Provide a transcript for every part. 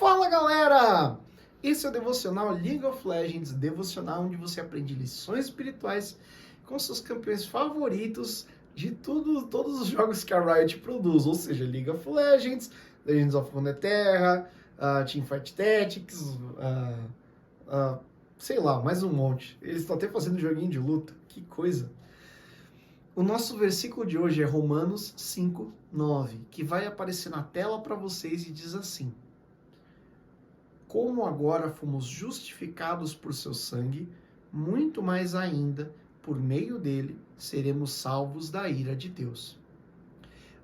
Fala galera! Esse é o Devocional League of Legends, devocional onde você aprende lições espirituais com seus campeões favoritos de todos os jogos que a Riot produz, ou seja, League of Legends, Legends of Runeterra, Teamfight Tactics, sei lá, mais um monte. Eles estão até fazendo joguinho de luta, que coisa. O nosso versículo de hoje é Romanos 5:9, que vai aparecer na tela para vocês e diz assim: como agora fomos justificados por seu sangue, muito mais ainda, por meio dele, seremos salvos da ira de Deus.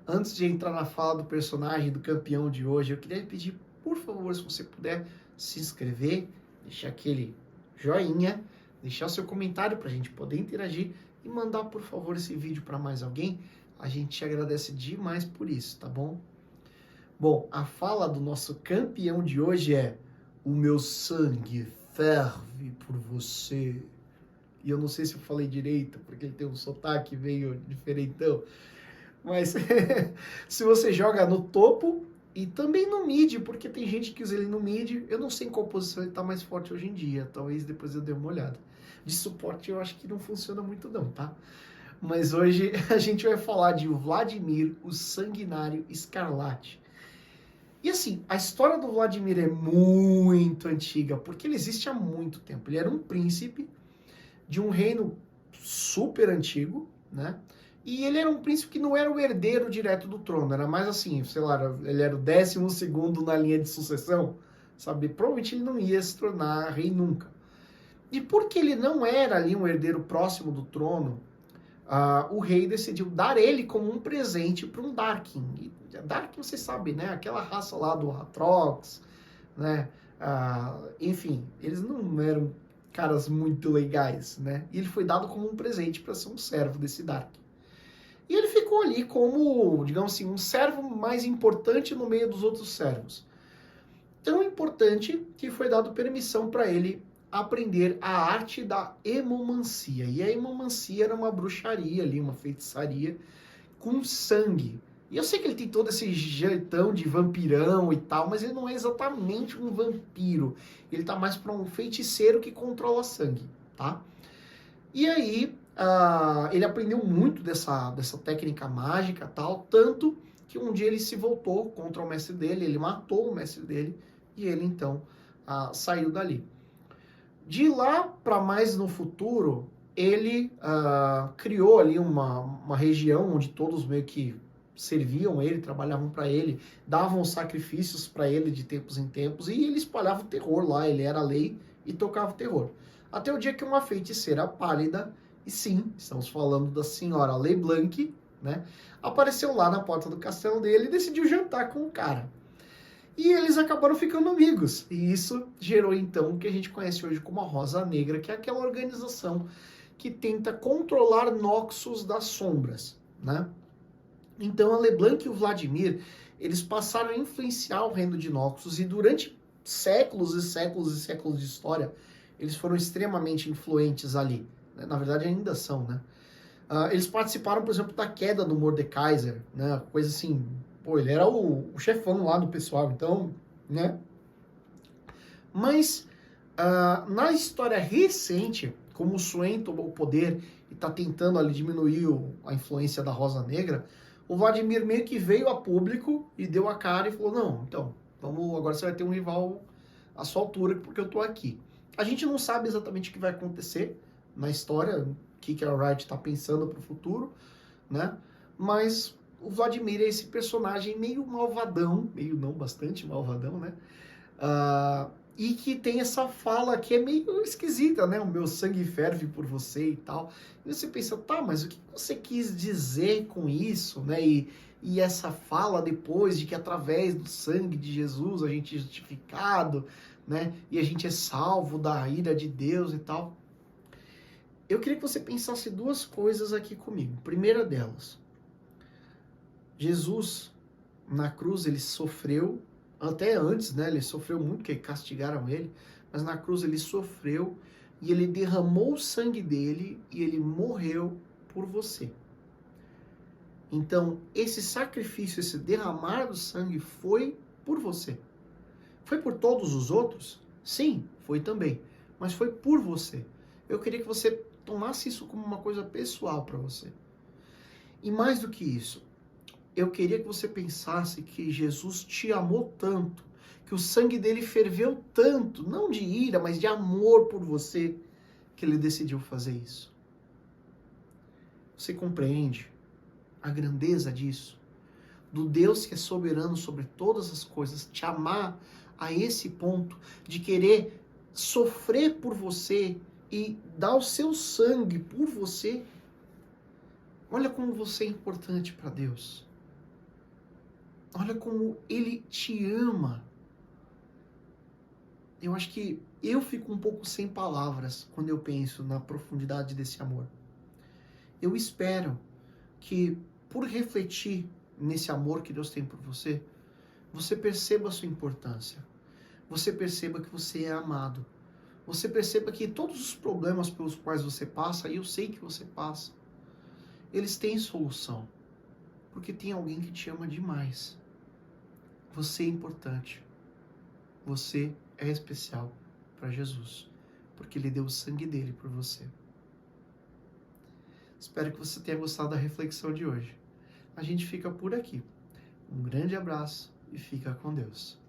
Antes de entrar na fala do personagem, do campeão de hoje, eu queria pedir, por favor, se você puder se inscrever, deixar aquele joinha, deixar o seu comentário para a gente poder interagir e mandar, por favor, esse vídeo para mais alguém. A gente te agradece demais por isso, tá bom? Bom, a fala do nosso campeão de hoje é: o meu sangue ferve por você. E eu não sei se eu falei direito, porque ele tem um sotaque meio diferentão. Mas se você joga no topo e também no mid, porque tem gente que usa ele no mid, eu não sei em qual posição ele tá mais forte hoje em dia. Talvez depois eu dê uma olhada. De suporte eu acho que não funciona muito não, tá? Mas hoje a gente vai falar de Vladimir, o Sanguinário Escarlate. E assim, a história do Vladimir é muito antiga, porque ele existe há muito tempo. Ele era um príncipe de um reino super antigo, né? E ele era um príncipe que não era o herdeiro direto do trono, era mais assim, sei lá, ele era o 12º na linha de sucessão, sabe? Provavelmente ele não ia se tornar rei nunca. E porque ele não era ali um herdeiro próximo do trono, o rei decidiu dar ele como um presente para um Darkin. E Darkin, você sabe, né? Aquela raça lá do Aatrox, né? Enfim, eles não eram caras muito legais, né? E ele foi dado como um presente para ser um servo desse Darkin. E ele ficou ali como, digamos assim, um servo mais importante no meio dos outros servos. Tão importante que foi dado permissão para ele aprender a arte da hemomancia. E a hemomancia era uma bruxaria ali, uma feitiçaria com sangue. E eu sei que ele tem todo esse jeitão de vampirão e tal, mas ele não é exatamente um vampiro. Ele tá mais para um feiticeiro que controla sangue, tá? E aí, ele aprendeu muito dessa técnica mágica e tal, tanto que um dia ele se voltou contra o mestre dele, ele matou o mestre dele, e ele então saiu dali. De lá para mais no futuro, ele criou ali uma região onde todos meio que serviam ele, trabalhavam para ele, davam sacrifícios para ele de tempos em tempos, e ele espalhava o terror lá, ele era a lei e tocava o terror. Até o dia que uma feiticeira pálida, e sim, estamos falando da senhora LeBlanc, né, apareceu lá na porta do castelo dele e decidiu jantar com o cara. E eles acabaram ficando amigos. E isso gerou, então, o que a gente conhece hoje como a Rosa Negra, que é aquela organização que tenta controlar Noxus das sombras, né? Então, a LeBlanc e o Vladimir, eles passaram a influenciar o reino de Noxus e durante séculos e séculos e séculos de história, eles foram extremamente influentes ali. Na verdade, ainda são, né? Eles participaram, por exemplo, da queda do Mordekaiser, né? Coisa assim... Pô, ele era o chefão lá do pessoal, então, né? Mas, na história recente, como o Swain tomou o poder e tá tentando ali diminuir a influência da Rosa Negra, o Vladimir meio que veio a público e deu a cara e falou: não, então, agora você vai ter um rival à sua altura, porque eu tô aqui. A gente não sabe exatamente o que vai acontecer na história, o que a Riot tá pensando pro futuro, né? Mas o Vladimir é esse personagem meio malvadão, meio não, bastante malvadão, né? E que tem essa fala que é meio esquisita, né? O meu sangue ferve por você e tal. E você pensa, tá, mas o que você quis dizer com isso, né? E essa fala depois de que através do sangue de Jesus a gente é justificado, né? E a gente é salvo da ira de Deus e tal. Eu queria que você pensasse duas coisas aqui comigo. Primeira delas, Jesus, na cruz, ele sofreu, até antes, né, ele sofreu muito, porque castigaram ele, mas na cruz ele sofreu e ele derramou o sangue dele e ele morreu por você. Então, esse sacrifício, esse derramar do sangue foi por você. Foi por todos os outros? Sim, foi também. Mas foi por você. Eu queria que você tomasse isso como uma coisa pessoal para você. E mais do que isso, eu queria que você pensasse que Jesus te amou tanto, que o sangue dele ferveu tanto, não de ira, mas de amor por você, que ele decidiu fazer isso. Você compreende a grandeza disso? Do Deus que é soberano sobre todas as coisas, te amar a esse ponto de querer sofrer por você e dar o seu sangue por você. Olha como você é importante para Deus. Olha como Ele te ama. Eu acho que eu fico um pouco sem palavras quando eu penso na profundidade desse amor. Eu espero que, por refletir nesse amor que Deus tem por você, você perceba a sua importância. Você perceba que você é amado. Você perceba que todos os problemas pelos quais você passa, e eu sei que você passa, eles têm solução. Porque tem alguém que te ama demais. Você é importante. Você é especial para Jesus. Porque Ele deu o sangue dele por você. Espero que você tenha gostado da reflexão de hoje. A gente fica por aqui. Um grande abraço e fica com Deus.